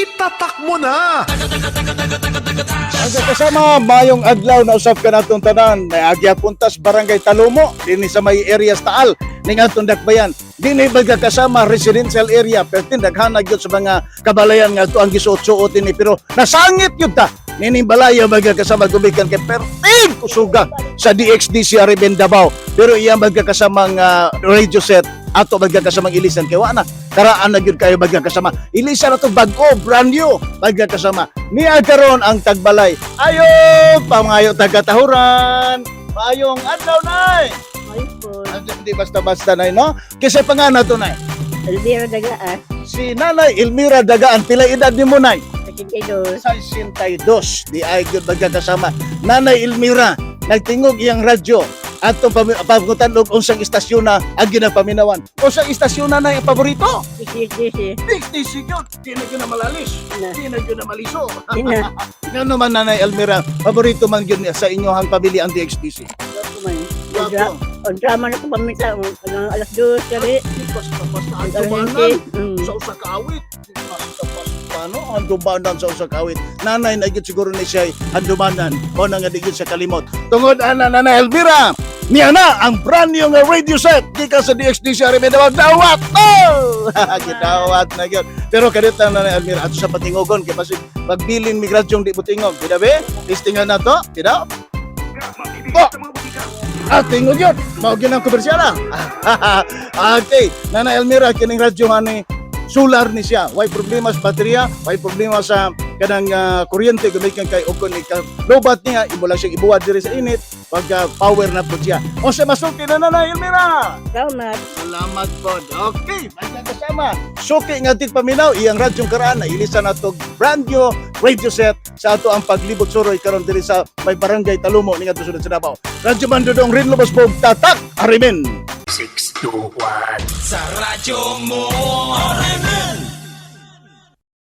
itatak mo na! Ang kasama, mayong adlaw na usap ka natong tanan. May agya puntas barangay Talumo, din sa may areas Taal, ning atong dakbayan. Dini baga kasama residential area, pero tindaghanag yun sa mga kabalayan nga ito ang gisuot-suot ini. Pero nasangit yun ta. Nining balaya baga kasama gumikan kay perting kusuga sa DXDC Ariben Davao. Pero iya baga kasama nga radio set ato baga kasama ilisan kay wa na karaan na gyud kayo baga kasama ilisan ato bag-o brand new baga kasama niya karon ang tagbalay. Ayo pangayo taga-tahuran, maayong adlaw nay. Ayos po. Hindi basta-basta nay no. Kasi pangana to nay. Elvira Dagaan. Si Nanay Elmira Dagaan, pila edad ni mo nay? 82. 62. Di ay gyud baga kasama. Nanay Elmira, nagtingog iyang radyo atong pagutan og unsang istasyon na ang ginapaminawan. Unsang istasyon na ang paborito? DXDC. DXDC yun. Di na yun na malalis. Na. Di na yun na maliso. Ina. Nga naman Nanay Elmira, paborito man yun sa inyong pamilya ang DXDC. Ako man. Wapo. Ang drama na ko pamita. Ang alas 2 kali. Basta ang Ang dumanan arhente. sa usa ka awit. Basta paano ang dumanan sa usa ka awit. Nanay na gyud siguro ni siya ang dumanan. O na nga di gyud sa kalimot. Tungod ana Nanay Elvira, niya na ang brand new nga radio set gikan sa DXDC Ariben Davao. Dawat! Oh! Gidawat na gyud. Pero kadita Nanay Elvira ato sa patingogon kay basig pagbilin migrasyong di butingog. Di be? Listingan na to. Di daw? Oh! Tingog yun. Maugin ang komersyala. Okay. Nana Elmira, kining radyo nga ni solar ni siya. Way problema sa baterya, way problema sa kanang kuryente gumikan kay ukon ni lobat niya, imo lang siyang ibuwad diri sa init pagka power na po siya. O sa masuki na Nana Elmira. Salamat. Salamat po. Okay, may kasama. Suki nga tit paminaw iyang radyong karaan na ilisan nato brand new radio set sa ato ang paglibot suroy karon diri sa may barangay Talumo ning ato sunod sa Davao. Radyo Mandudong Rinlobos Bog Tatak Arimen. 621 sa radyo mo.